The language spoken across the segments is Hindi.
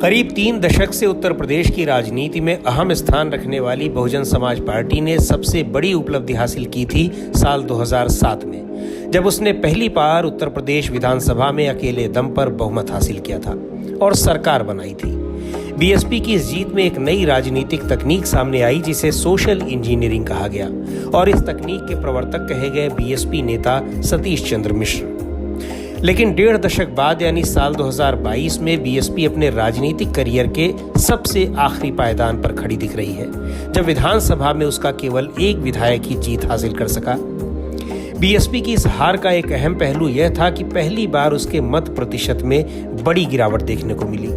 करीब 3 दशक से उत्तर प्रदेश की राजनीति में अहम स्थान रखने वाली बहुजन समाज पार्टी ने सबसे बड़ी उपलब्धि हासिल की थी साल 2007 में, जब उसने पहली बार उत्तर प्रदेश विधानसभा में अकेले दम पर बहुमत हासिल किया था और सरकार बनाई थी। बीएसपी की इस जीत में एक नई राजनीतिक तकनीक सामने आई जिसे सोशल इंजीनियरिंग कहा गया और इस तकनीक के प्रवर्तक कहे गए बीएसपी नेता सतीश चंद्र मिश्र। लेकिन 1.5 दशक बाद यानी साल 2022 में बीएसपी अपने राजनीतिक करियर के सबसे आखिरी पायदान पर खड़ी दिख रही है, जब विधानसभा में उसका केवल एक विधायक ही जीत हासिल कर सका। बीएसपी की इस हार का एक अहम पहलू यह था कि पहली बार उसके मत प्रतिशत में बड़ी गिरावट देखने को मिली।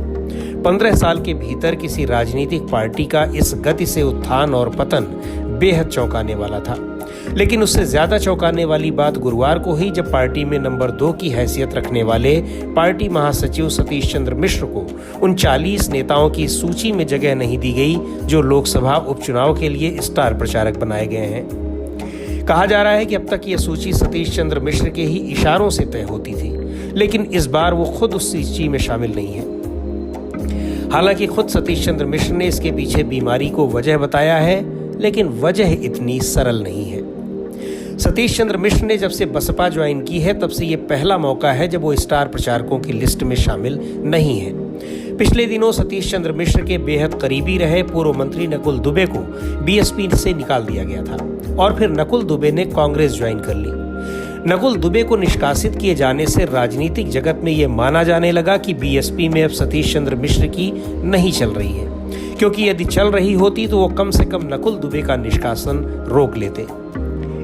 15 साल के भीतर किसी राजनीतिक पार्टी का इस गति से उत्थान और पतन बेहद चौंकाने वाला था। लेकिन उससे ज्यादा चौंकाने वाली बात गुरुवार को हुई, जब पार्टी में नंबर 2 की हैसियत रखने वाले पार्टी महासचिव सतीश चंद्र मिश्र को उन 40 नेताओं की सूची में जगह नहीं दी गई जो लोकसभा उपचुनाव के लिए स्टार प्रचारक बनाए गए हैं। कहा जा रहा है कि अब तक यह सूची सतीश चंद्र मिश्र के ही इशारों से तय होती थी, लेकिन इस बार वो खुद उस सूची में शामिल नहीं है। हालांकि खुद सतीश चंद्र मिश्र ने इसके पीछे बीमारी को वजह बताया है, लेकिन वजह इतनी सरल नहीं है। सतीश चंद्र मिश्र ने जब से बसपा ज्वाइन की है, तब से ये पहला मौका है जब वो स्टार प्रचारकों की लिस्ट में शामिल नहीं है। पिछले दिनों सतीश चंद्र मिश्र के बेहद करीबी रहे पूर्व मंत्री नकुल दुबे को बीएसपी से निकाल दिया गया था और फिर नकुल दुबे ने कांग्रेस ज्वाइन कर ली। नकुल दुबे को निष्कासित किए जाने से राजनीतिक जगत में ये माना जाने लगा कि बीएसपी में अब सतीश चंद्र मिश्र की नहीं चल रही है, क्योंकि यदि चल रही होती तो वो कम से कम नकुल दुबे का निष्कासन रोक लेते।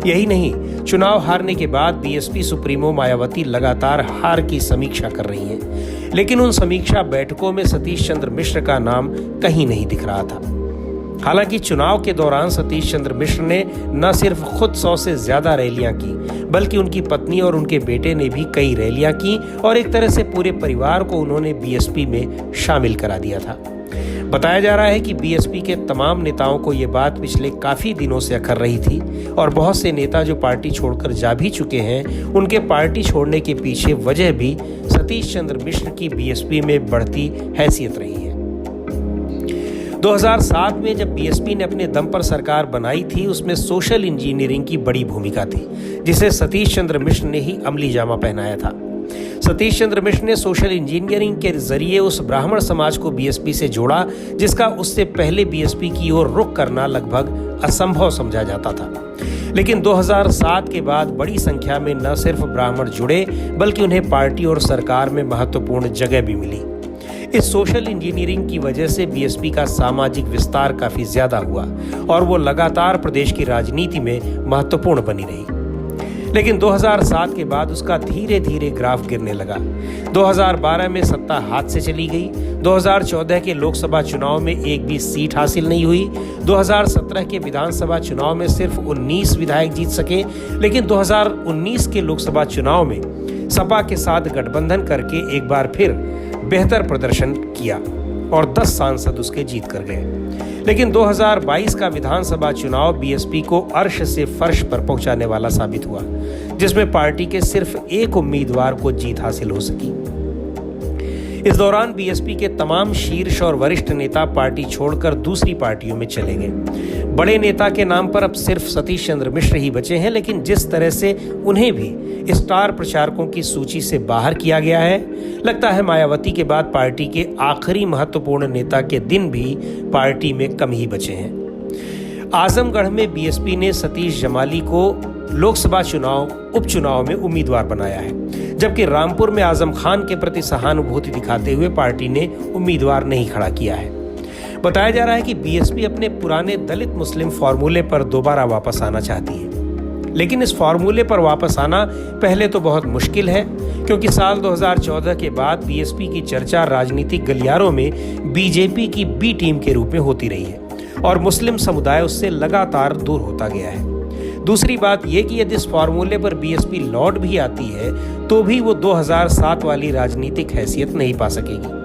यही नहीं, चुनाव हारने के बाद बीएसपी सुप्रीमो मायावती लगातार हार की समीक्षा कर रही हैं, लेकिन उन समीक्षा बैठकों में सतीश चंद्र मिश्र का नाम कहीं नहीं दिख रहा था। हालांकि चुनाव के दौरान सतीश चंद्र मिश्र ने न सिर्फ खुद 100 से ज्यादा रैलियां की, बल्कि उनकी पत्नी और उनके बेटे ने भी कई रैलियां की और एक तरह से पूरे परिवार को उन्होंने बीएसपी में शामिल करा दिया था। बताया जा रहा है कि बीएसपी के तमाम नेताओं को ये बात पिछले काफी दिनों से अखर रही थी और बहुत से नेता जो पार्टी छोड़कर जा भी चुके हैं, उनके पार्टी छोड़ने के पीछे वजह भी सतीश चंद्र मिश्र की बीएसपी में बढ़ती हैसियत रही है। 2007 में जब बीएसपी ने अपने दम पर सरकार बनाई थी, उसमें सोशल इंजीनियरिंग की बड़ी भूमिका थी, जिसे सतीश चंद्र मिश्र ने ही अमली जामा पहनाया था। सतीश चंद्र मिश्र ने सोशल इंजीनियरिंग के जरिए उस ब्राह्मण समाज को बीएसपी से जोड़ा जिसका उससे पहले बीएसपी की ओर रुख करना लगभग असंभव समझा जाता था। लेकिन 2007 के बाद बड़ी संख्या में न सिर्फ ब्राह्मण जुड़े, बल्कि उन्हें पार्टी और सरकार में महत्वपूर्ण जगह भी मिली। इस सोशल इंजीनियरिंग की वजह से बीएसपी का सामाजिक विस्तार काफी ज्यादा हुआ और वो लगातार प्रदेश की राजनीति में महत्वपूर्ण बनी रही। लेकिन 2007 के बाद उसका धीरे धीरे ग्राफ गिरने लगा। 2012 में सत्ता हाथ से चली गई। 2014 के लोकसभा चुनाव में एक भी सीट हासिल नहीं हुई। 2017 के विधानसभा चुनाव में सिर्फ 19 विधायक जीत सके, लेकिन 2019 के लोकसभा चुनाव में सपा के साथ गठबंधन करके एक बार फिर बेहतर प्रदर्शन किया और 10 सांसद उसके जीत कर गए। लेकिन 2022 का विधानसभा चुनाव बीएसपी को अर्श से फर्श पर पहुंचाने वाला साबित हुआ, जिसमें पार्टी के सिर्फ एक उम्मीदवार को जीत हासिल हो सकी। इस दौरान बीएसपी के तमाम शीर्ष और वरिष्ठ नेता पार्टी छोड़कर दूसरी पार्टियों में चले गए। बड़े नेता के नाम पर अब सिर्फ सतीश चंद्र मिश्र ही बचे हैं, लेकिन जिस तरह से उन्हें भी स्टार प्रचारकों की सूची से बाहर किया गया है, लगता है मायावती के बाद पार्टी के आखिरी महत्वपूर्ण नेता के दिन भी पार्टी में कम ही बचे हैं। आजमगढ़ में बीएसपी ने सतीश जमाली को लोकसभा उपचुनाव में उम्मीदवार बनाया है, जबकि रामपुर में आजम खान के प्रति सहानुभूति दिखाते हुए पार्टी ने उम्मीदवार नहीं खड़ा किया है। बताया जा रहा है कि बीएसपी अपने पुराने दलित मुस्लिम फॉर्मूले पर दोबारा वापस आना चाहती है, लेकिन इस फॉर्मूले पर वापस आना पहले तो बहुत मुश्किल है, क्योंकि साल 2014 के बाद बीएसपी की चर्चा राजनीतिक गलियारों में बीजेपी की बी टीम के रूप में होती रही है और मुस्लिम समुदाय उससे लगातार दूर होता गया है। दूसरी बात यह कि यदि इस फॉर्मूले पर बीएसपी लौट भी आती है तो भी वो 2007 वाली राजनीतिक हैसियत नहीं पा सकेगी।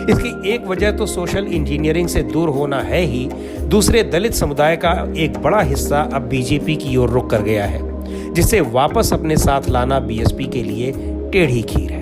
इसकी एक वजह तो सोशल इंजीनियरिंग से दूर होना है ही, दूसरे दलित समुदाय का एक बड़ा हिस्सा अब बीजेपी की ओर रुख कर गया है, जिसे वापस अपने साथ लाना बीएसपी के लिए टेढ़ी खीर है।